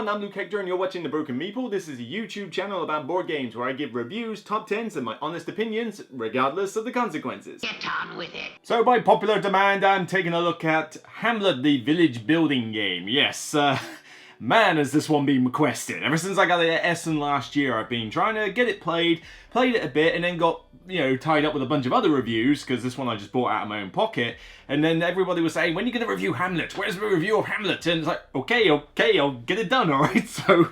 everyone, I'm Luke Hector and you're watching The Broken Meeple. This is a YouTube channel about board games where I give reviews, top 10s and my honest opinions, regardless of the consequences. Get on with it. So by popular demand, I'm taking a look at Hamlet, the village building game. Yes, man, has this one been requested. Ever since I got it at Essen last year, I've been trying to get it played it a bit, and then got, tied up with a bunch of other reviews, because this one I just bought out of my own pocket. And then everybody was saying, when are you going to review Hamlet? Where's the review of Hamlet? And it's like, okay, I'll get it done, alright? So,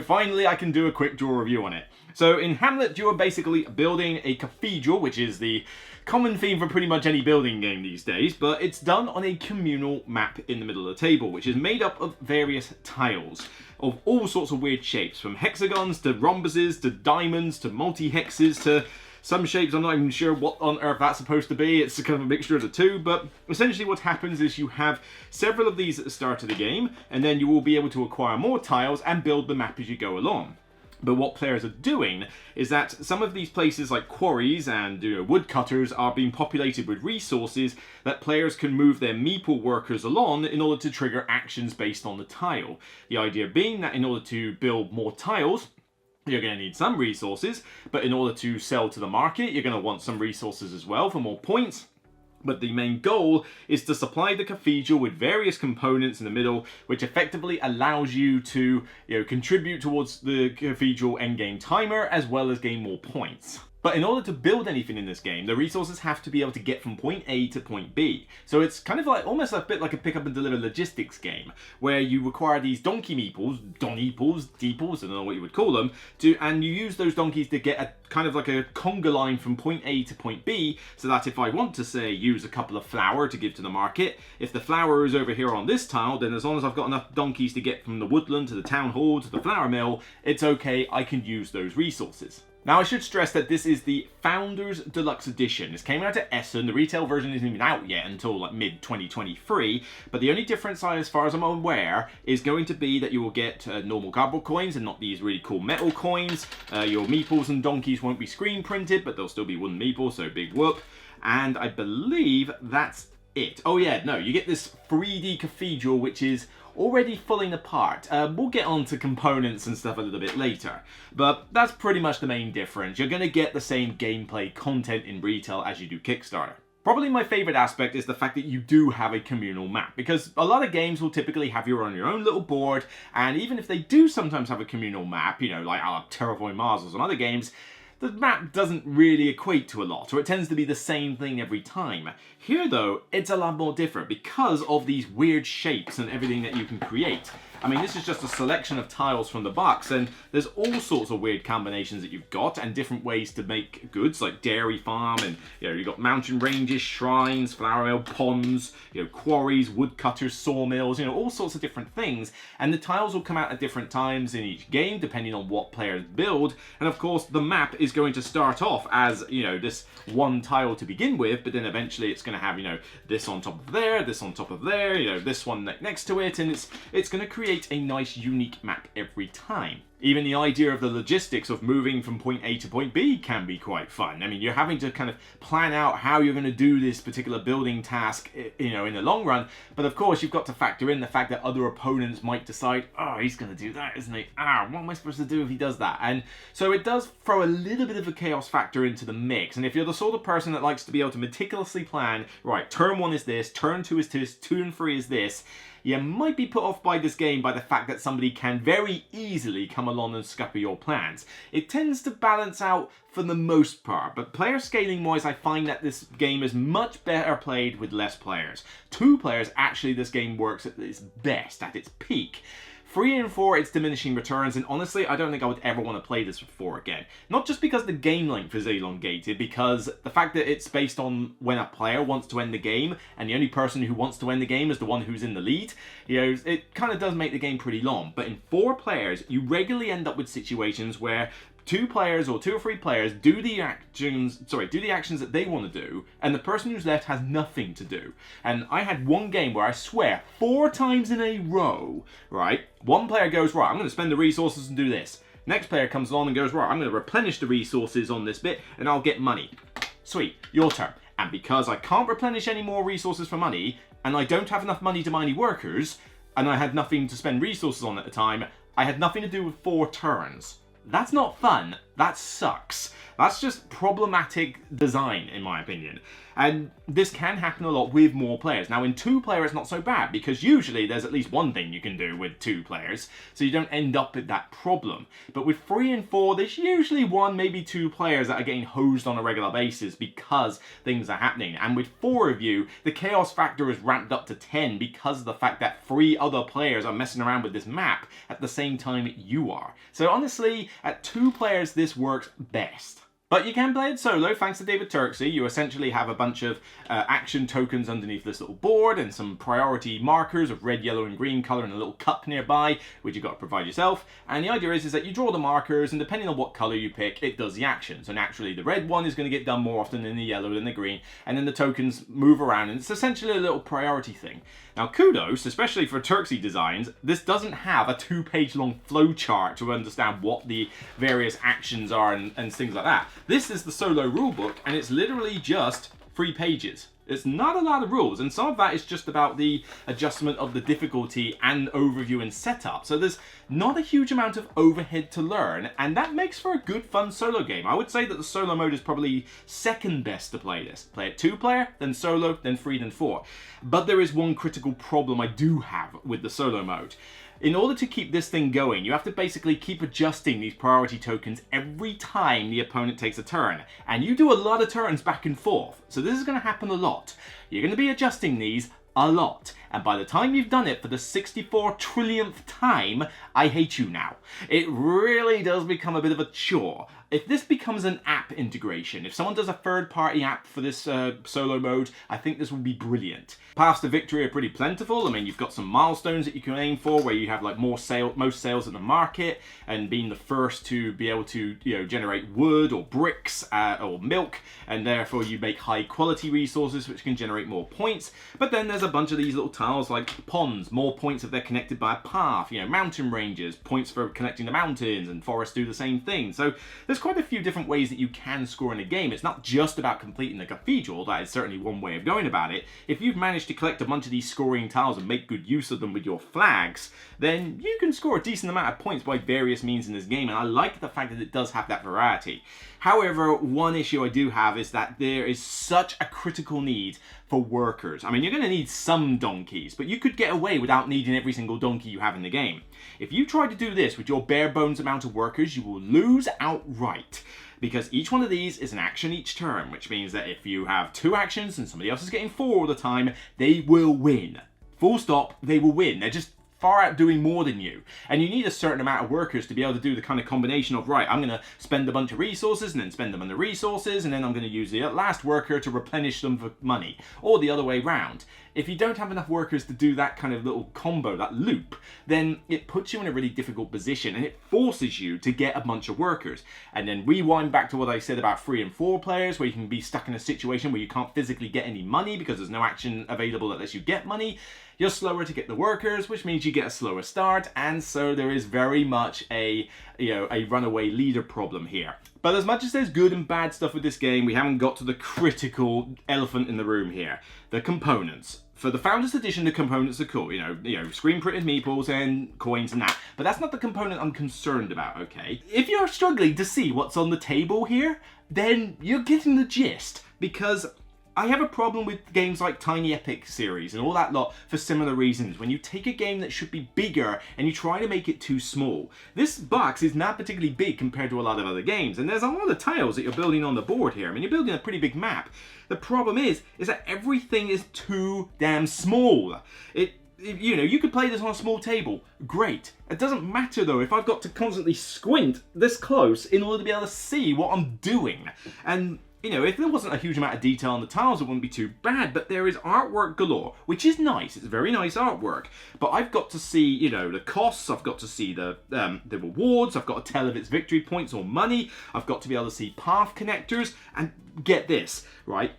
finally I can do a quick draw review on it. So in Hamlet, you are basically building a cathedral, which is the common theme for pretty much any building game these days, but it's done on a communal map in the middle of the table, which is made up of various tiles of all sorts of weird shapes, from hexagons to rhombuses to diamonds to multi-hexes to some shapes I'm not even sure what on earth that's supposed to be. It's kind of a mixture of the two, but essentially what happens is you have several of these at the start of the game, and then you will be able to acquire more tiles and build the map as you go along. But what players are doing is that some of these places like quarries and woodcutters are being populated with resources that players can move their Meeple workers along in order to trigger actions based on the tile. The idea being that in order to build more tiles, you're going to need some resources, but in order to sell to the market, you're going to want some resources as well for more points. But the main goal is to supply the cathedral with various components in the middle, which effectively allows you to contribute towards the cathedral endgame timer, as well as gain more points. But in order to build anything in this game, the resources have to be able to get from point A to point B. So it's kind of like almost a bit like a pick up and deliver logistics game, where you require these donkey meeples, doneeples, deeples, I don't know what you would call them, and you use those donkeys to get a kind of like a conga line from point A to point B, so that if I want to, say, use a couple of flour to give to the market, if the flour is over here on this tile, then as long as I've got enough donkeys to get from the woodland to the town hall to the flour mill, it's okay, I can use those resources. Now, I should stress that this is the Founders Deluxe Edition. This came out at Essen. The retail version isn't even out yet until like mid-2023. But the only difference, as far as I'm aware, is going to be that you will get normal cardboard coins and not these really cool metal coins. Your meeples and donkeys won't be screen printed, but they'll still be wooden meeples, so big whoop. And I believe that's it. Oh yeah, no, you get this 3D cathedral, which is already falling apart. We'll get on to components and stuff a little bit later, but that's pretty much the main difference. You're going to get the same gameplay content in retail as you do Kickstarter. Probably my favorite aspect is the fact that you do have a communal map, because a lot of games will typically have you on your own little board, and even if they do sometimes have a communal map, like Terraforming Mars or some other games, the map doesn't really equate to a lot, or it tends to be the same thing every time. Here though, it's a lot more different because of these weird shapes and everything that you can create. I mean, this is just a selection of tiles from the box, and there's all sorts of weird combinations that you've got and different ways to make goods, like dairy farm, and you've got mountain ranges, shrines, flour mill, ponds, quarries, woodcutters, sawmills, all sorts of different things. And the tiles will come out at different times in each game, depending on what players build. And of course, the map is going to start off as, this one tile to begin with, but then eventually it's going to have, this on top of there, this on top of there, this one next to it, and it's going to create a nice unique map every time. Even the idea of the logistics of moving from point A to point B can be quite fun. I mean, you're having to kind of plan out how you're going to do this particular building task, in the long run. But of course, you've got to factor in the fact that other opponents might decide, oh, he's going to do that, isn't he? What am I supposed to do if he does that? And so it does throw a little bit of a chaos factor into the mix. And if you're the sort of person that likes to be able to meticulously plan, right, turn 1 is this, turn 2 is this, 2 and 3 is this, you might be put off by this game by the fact that somebody can very easily come along and scupper your plans. It tends to balance out for the most part, but player scaling wise, I find that this game is much better played with less players. 2 players, actually this game works at its best, at its peak. 3 and 4, it's diminishing returns, and honestly, I don't think I would ever want to play this with 4 again. Not just because the game length is elongated, because the fact that it's based on when a player wants to end the game, and the only person who wants to end the game is the one who's in the lead, it kind of does make the game pretty long. But in 4 players, you regularly end up with situations where 2 players or 2 or 3 players do the actions that they want to do, and the person who's left has nothing to do. And I had one game where I swear 4 times in a row, right, one player goes, right, I'm going to spend the resources and do this. Next player comes along and goes, right, I'm going to replenish the resources on this bit and I'll get money. Sweet, your turn. And because I can't replenish any more resources for money, and I don't have enough money to buy any workers, and I had nothing to spend resources on at the time, I had nothing to do with 4 turns. That's not fun. That sucks. That's just problematic design, in my opinion. And this can happen a lot with more players. Now, in 2 player, it's not so bad, because usually there's at least one thing you can do with 2 players, so you don't end up with that problem. But with 3 and 4, there's usually 1, maybe 2 players that are getting hosed on a regular basis because things are happening. And with 4 of you, the chaos factor is ramped up to 10 because of the fact that 3 other players are messing around with this map at the same time you are. So honestly, at 2 players, this works best. But you can play it solo, thanks to David Turksey. You essentially have a bunch of action tokens underneath this little board and some priority markers of red, yellow, and green colour in a little cup nearby, which you've got to provide yourself. And the idea is that you draw the markers, and depending on what colour you pick, it does the action. So naturally, the red one is going to get done more often than the yellow and the green, and then the tokens move around, and it's essentially a little priority thing. Now, kudos, especially for Turksey designs, this doesn't have a 2-page long flowchart to understand what the various actions are and things like that. This is the solo rulebook, and it's literally just 3 pages. It's not a lot of rules, and some of that is just about the adjustment of the difficulty and overview and setup. So there's not a huge amount of overhead to learn, and that makes for a good, fun solo game. I would say that the solo mode is probably second best to play this. Play it 2-player, then solo, then 3, then 4. But there is one critical problem I do have with the solo mode. In order to keep this thing going, you have to basically keep adjusting these priority tokens every time the opponent takes a turn. And you do a lot of turns back and forth, so this is going to happen a lot. You're going to be adjusting these a lot. And by the time you've done it for the 64 trillionth time, I hate you now. It really does become a bit of a chore. If this becomes an app integration, if someone does a third-party app for this solo mode, I think this would be brilliant. Paths to victory are pretty plentiful. I mean, you've got some milestones that you can aim for, where you have like most sales in the market, and being the first to be able to, generate wood or bricks or milk, and therefore you make high-quality resources which can generate more points. But then there's a bunch of these little tiles like ponds, more points if they're connected by a path. Mountain ranges, points for connecting the mountains, and forests do the same thing. So there's quite a few different ways that you can score in a game. It's not just about completing the cathedral. That is certainly one way of going about it. If you've managed to collect a bunch of these scoring tiles and make good use of them with your flags, then you can score a decent amount of points by various means in this game, and I like the fact that it does have that variety. However, one issue I do have is that there is such a critical need for workers. I mean, you're going to need some donkeys, but you could get away without needing every single donkey you have in the game. If you try to do this with your bare bones amount of workers, you will lose outright. Because each one of these is an action each turn, which means that if you have 2 actions and somebody else is getting 4 all the time, they will win. Full stop, they will win. They're just far out doing more than you. And you need a certain amount of workers to be able to do the kind of combination of, right, I'm going to spend a bunch of resources and then spend them on the resources, and then I'm going to use the last worker to replenish them for money. Or the other way round. If you don't have enough workers to do that kind of little combo, that loop, then it puts you in a really difficult position, and it forces you to get a bunch of workers. And then rewind back to what I said about 3 and 4 players, where you can be stuck in a situation where you can't physically get any money because there's no action available that lets you get money. You're slower to get the workers, which means you get a slower start, and so there is very much a runaway leader problem here. But as much as there's good and bad stuff with this game, we haven't got to the critical elephant in the room here: the components. For the Founders Edition, the components are cool, screen printed meeples and coins and that, but that's not the component I'm concerned about, okay? If you're struggling to see what's on the table here, then you're getting the gist, because I have a problem with games like Tiny Epic series and all that lot for similar reasons. When you take a game that should be bigger and you try to make it too small. This box is not particularly big compared to a lot of other games, and there's a lot of tiles that you're building on the board here. I mean, you're building a pretty big map. The problem is that everything is too damn small. You could play this on a small table. Great. It doesn't matter though if I've got to constantly squint this close in order to be able to see what I'm doing. And if there wasn't a huge amount of detail on the tiles, it wouldn't be too bad, but there is artwork galore, which is nice. It's very nice artwork. But I've got to see, the costs, I've got to see the rewards, I've got to tell if it's victory points or money, I've got to be able to see path connectors, and get this, right?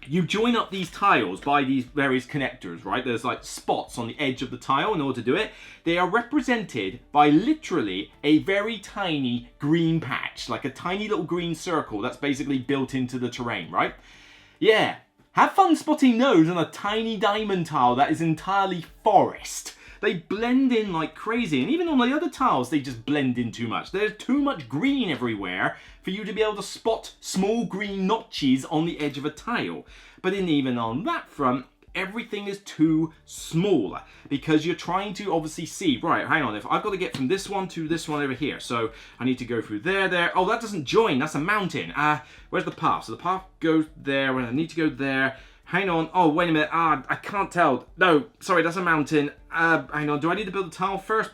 You join up these tiles by these various connectors, right? There's like spots on the edge of the tile in order to do it. They are represented by literally a very tiny green patch, like a tiny little green circle that's basically built into the terrain, right? Yeah, have fun spotting those on a tiny diamond tile that is entirely forest. They blend in like crazy, and even on the other tiles, they just blend in too much. There's too much green everywhere for you to be able to spot small green notches on the edge of a tile. But even on that front, everything is too small because you're trying to obviously see, right, hang on, if I've got to get from this one to this one over here, so I need to go through there. Oh, that doesn't join, that's a mountain. Where's the path? So the path goes there, and I need to go there. Hang on, oh, wait a minute, I can't tell. No, sorry, that's a mountain. Hang on, do I need to build a tile first?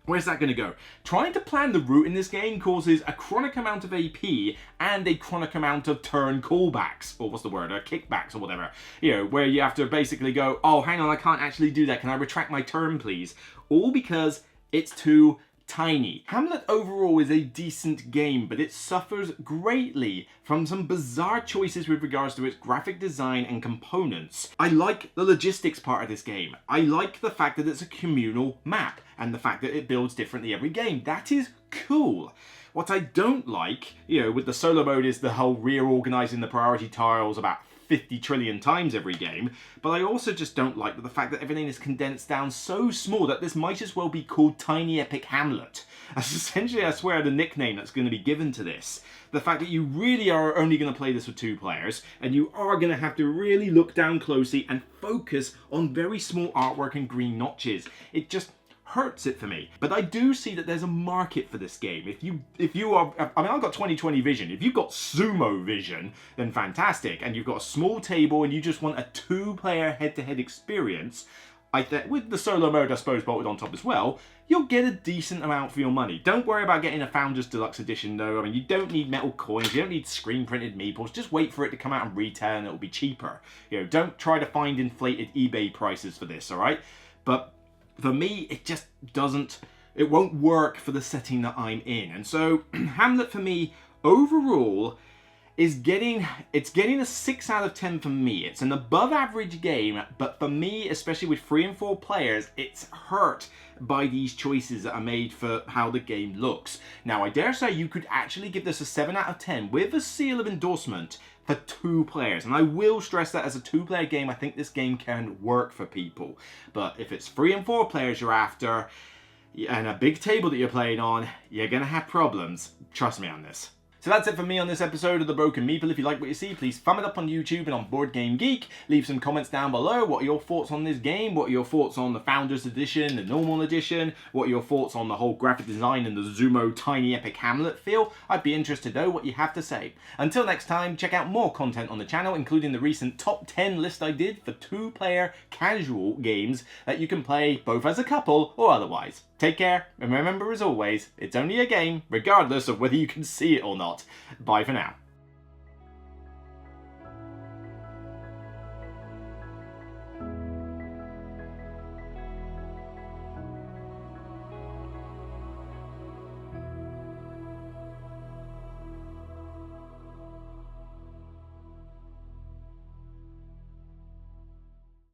Where's that going to go? Trying to plan the route in this game causes a chronic amount of AP and a chronic amount of turn callbacks, or what's the word, kickbacks or whatever. You know, where you have to basically go, oh, hang on, I can't actually do that. Can I retract my turn, please? All because it's too tiny. Hamlet overall is a decent game, but it suffers greatly from some bizarre choices with regards to its graphic design and components. I like the logistics part of this game. I like the fact that it's a communal map and the fact that it builds differently every game. That is cool. What I don't like, you know, with the solo mode is the whole reorganizing the priority tiles about 50 trillion times every game, but I also just don't like the fact that everything is condensed down so small that this might as well be called Tiny Epic Hamlet. That's essentially, I swear, the nickname that's going to be given to this. The fact that you really are only going to play this with 2 players, and you are going to have to really look down closely and focus on very small artwork and green notches. It just hurts it for me. But I do see that there's a market for this game. If you are, I mean, I've got 20/20 vision. If you've got sumo vision, then fantastic. And you've got a small table and you just want a 2-player head-to-head experience, with the solo mode, I suppose, bolted on top as well, you'll get a decent amount for your money. Don't worry about getting a Founders Deluxe Edition, though. I mean, you don't need metal coins, you don't need screen-printed meeples. Just wait for it to come out and retail and it'll be cheaper. You know, don't try to find inflated eBay prices for this, all right? But for me, it just doesn't, it won't work for the setting that I'm in. And so, Hamlet for me, overall, is getting a 6 out of 10 for me. It's an above average game, but for me, especially with 3 and 4 players, it's hurt by these choices that are made for how the game looks. Now, I dare say you could actually give this a 7 out of 10 with a seal of endorsement for 2 players. And I will stress that as a 2-player game, I think this game can work for people. But if it's 3 and 4 players you're after, and a big table that you're playing on, you're gonna have problems. Trust me on this. So that's it for me on this episode of The Broken Meeple. If you like what you see, please thumb it up on YouTube and on Board Game Geek. Leave some comments down below. What are your thoughts on this game? What are your thoughts on the Founders Edition, the Normal Edition? What are your thoughts on the whole graphic design and the Zumo Tiny Epic Hamlet feel? I'd be interested to know what you have to say. Until next time, check out more content on the channel, including the recent top 10 list I did for 2-player casual games that you can play both as a couple or otherwise. Take care, and remember as always, it's only a game, regardless of whether you can see it or not. Bye for now.